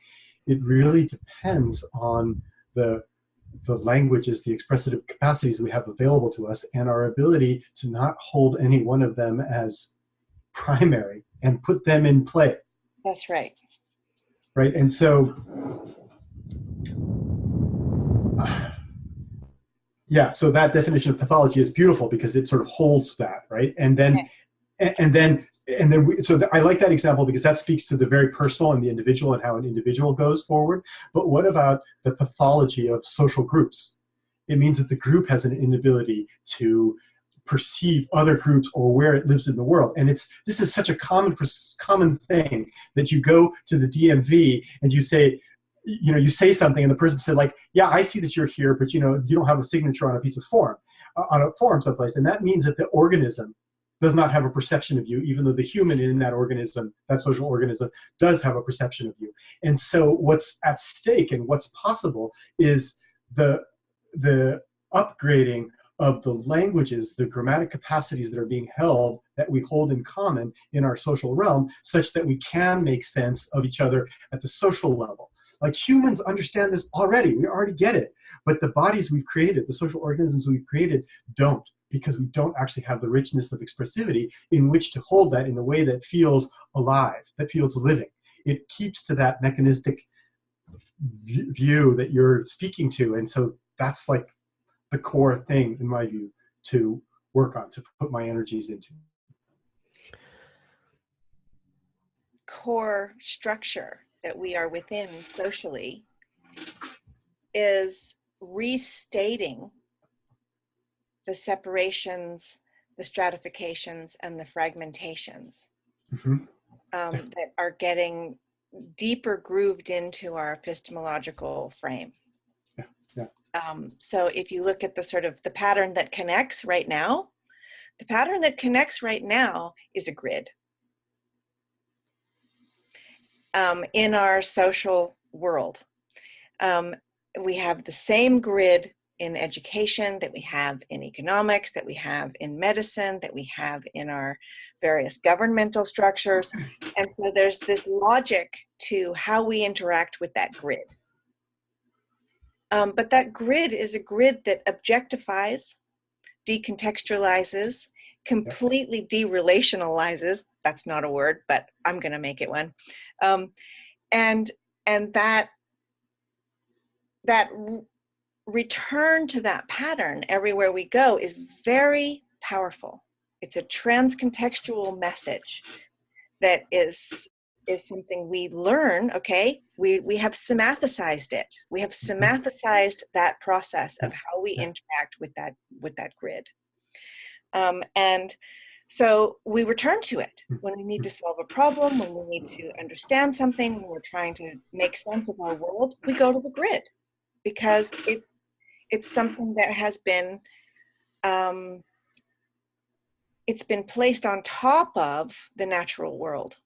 it really depends on the languages, the expressive capacities we have available to us, and our ability to not hold any one of them as primary and put them in play. That's right. Right. And so, yeah, so that definition of pathology is beautiful because it sort of holds that, right? And then, I like that example because that speaks to the very personal and the individual and how an individual goes forward. But what about the pathology of social groups? It means that the group has an inability to perceive other groups or where it lives in the world. And this is such a common thing that you go to the DMV and you say, you say something and the person said, like, yeah, I see that you're here, but you don't have a signature on a piece of form, on a form someplace. And that means that the organism does not have a perception of you, even though the human in that organism, that social organism, does have a perception of you. And so what's at stake and what's possible is the upgrading of the languages, the grammatic capacities that are being held, that we hold in common in our social realm, such that we can make sense of each other at the social level. Like, humans understand this already. We already get it. But the bodies we've created, the social organisms we've created, don't, because we don't actually have the richness of expressivity in which to hold that in a way that feels alive, that feels living. It keeps to that mechanistic view that you're speaking to. And so that's like the core thing, in my view, to work on, to put my energies into. Core structure that we are within socially is restating the separations, the stratifications, and the fragmentations that are getting deeper grooved into our epistemological frame. So if you look at the pattern that connects right now, the pattern that connects right now is a grid. In our social world, we have the same grid in education that we have in economics, that we have in medicine, that we have in our various governmental structures. And so there's this logic to how we interact with that grid. But that grid is a grid that objectifies, decontextualizes, completely derelationalizes. That's not a word, but I'm going to make it one. And that return to that pattern everywhere we go is very powerful. It's a transcontextual message that is something we learn. Okay, we have somaticized it. We have somaticized that process of how we interact with that grid. And so we return to it when we need to solve a problem, when we need to understand something, when we're trying to make sense of our world. We go to the grid because it's something that has been it's been placed on top of the natural world.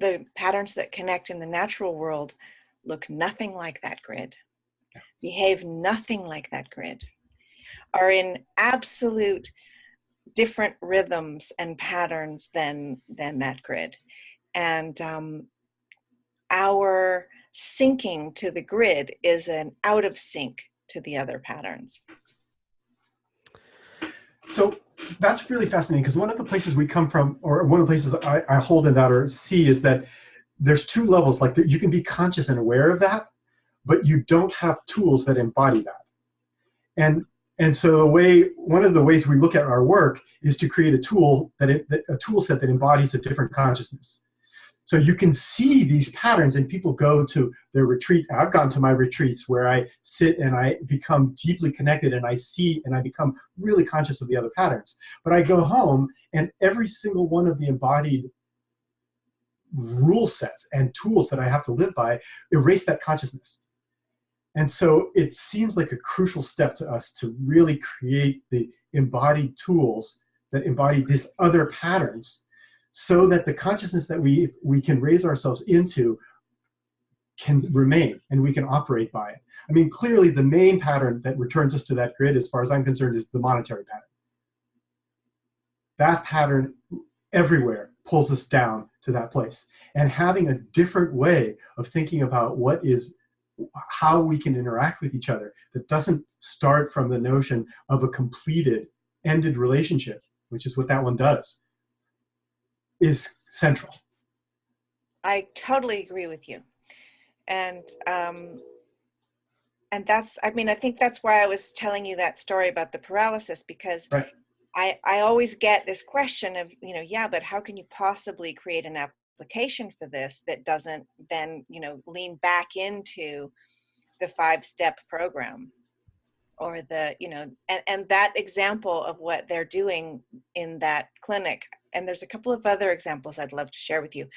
the patterns that connect in the natural world look nothing like that grid, behave nothing like that grid, are in absolute different rhythms and patterns than that grid. And our syncing to the grid is an out of sync to the other patterns. So that's really fascinating, because one of the places we come from, or one of the places I hold in that or see, is that there's two levels. Like, you can be conscious and aware of that, but you don't have tools that embody that. And so one of the ways we look at our work is to create a tool a tool set that embodies a different consciousness. So you can see these patterns, and people go to their retreat. I've gone to my retreats where I sit and I become deeply connected, and I see and I become really conscious of the other patterns. But I go home, and every single one of the embodied rule sets and tools that I have to live by erase that consciousness. And so it seems like a crucial step to us to really create the embodied tools that embody these other patterns, so that the consciousness that we can raise ourselves into can remain, and we can operate by it. I mean, clearly the main pattern that returns us to that grid, as far as I'm concerned, is the monetary pattern. That pattern everywhere pulls us down to that place. And having a different way of thinking about how we can interact with each other, that doesn't start from the notion of a completed, ended relationship, which is what that one does, is central. I totally agree with you. And that's, I mean, I think that's why I was telling you that story about the paralysis, because Right. I always get this question of, yeah, but how can you possibly create an application for this that doesn't then, lean back into the 5-step program, or the, and that example of what they're doing in that clinic. And there's a couple of other examples I'd love to share with you,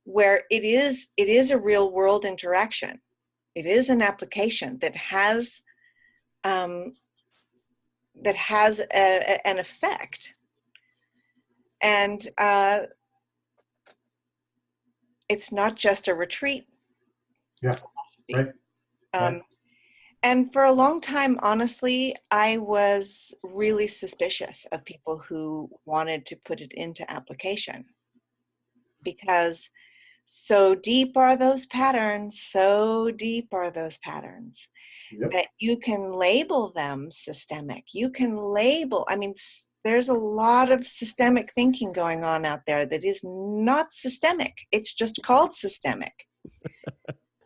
where it is a real world interaction. It is an application that has an effect. And it's not just a retreat philosophy. Right. And for a long time, honestly, I was really suspicious of people who wanted to put it into application, because so deep are those patterns, Yep. that you can label them systemic. You can label, I mean, there's a lot of systemic thinking going on out there that is not systemic. It's just called systemic.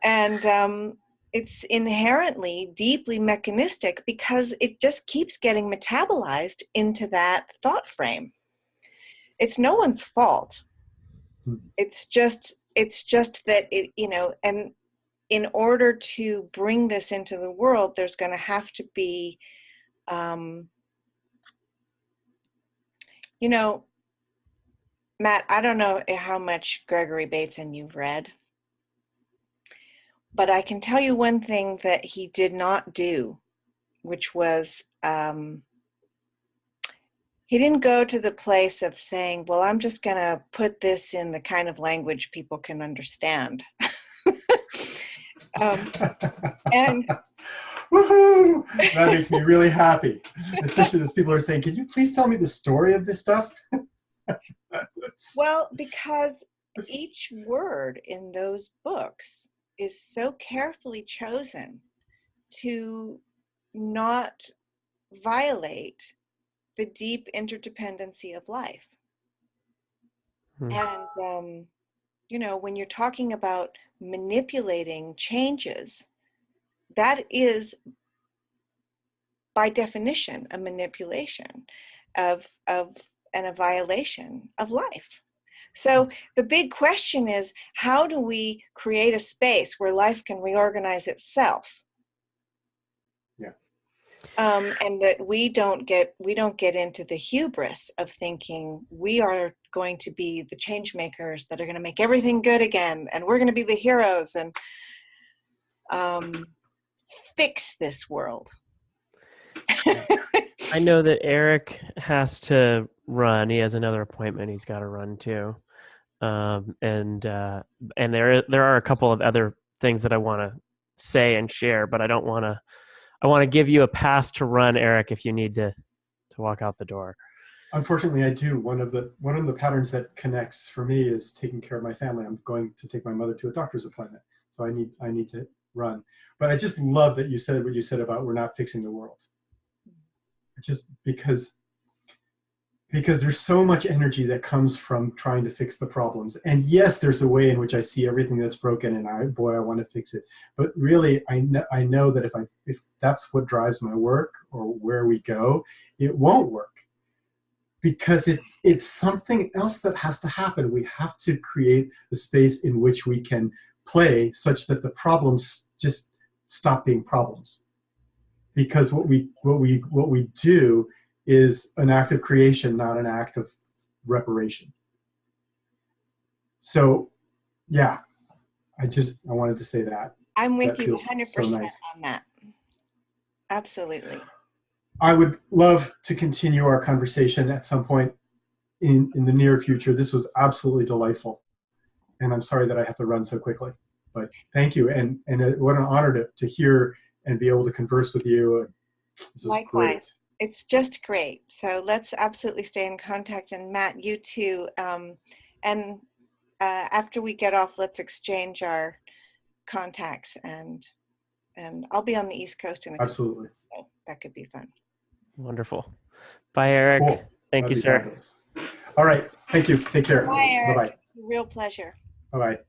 And it's inherently deeply mechanistic, because it just keeps getting metabolized into that thought frame. It's no one's fault. It's just that it, and in order to bring this into the world, there's going to have to be, Matt, I don't know how much Gregory Bateson you've read, but I can tell you one thing that he did not do, which was, he didn't go to the place of saying, well, I'm just going to put this in the kind of language people can understand. And woohoo! That makes me really happy, especially as people are saying, can you please tell me the story of this stuff? Well, because each word in those books is so carefully chosen to not violate the deep interdependency of life. And, when you're talking about manipulating changes, that is, by definition, a manipulation of and a violation of life. So the big question is, how do we create a space where life can reorganize itself? Yeah. And that we don't get into the hubris of thinking we are going to be the change makers that are going to make everything good again, and we're going to be the heroes and fix this world. I know that Eric has to run. He has another appointment he's got to run too. And there are a couple of other things that I want to say and share, but I don't want to. I want to give you a pass to run, Eric, if you need to walk out the door. Unfortunately, I do. One of the patterns that connects for me is taking care of my family. I'm going to take my mother to a doctor's appointment, so I need to run. But I just love that you said what you said about we're not fixing the world. Just because there's so much energy that comes from trying to fix the problems. And yes, there's a way in which I see everything that's broken and I want to fix it. But really, I know that if that's what drives my work or where we go, it won't work. Because it's something else that has to happen. We have to create a space in which we can play such that the problems just stop being problems. Because what we do is an act of creation, not an act of reparation. So, yeah, I wanted to say that. I'm with you 100% so nice. on that. Absolutely. I would love to continue our conversation at some point in the near future. This was absolutely delightful. And I'm sorry that I have to run so quickly. But thank you. And what an honor to hear and be able to converse with you. This is Likewise. Great. It's just great. So let's absolutely stay in contact. And Matt, you too. And after we get off, let's exchange our contacts. And I'll be on the East Coast in a Absolutely. so that could be fun. Wonderful. Bye, Eric. Cool. Thank you, sir. Fabulous. All right. Thank you. Take care. Bye, Eric. Bye-bye. Real pleasure. Bye-bye.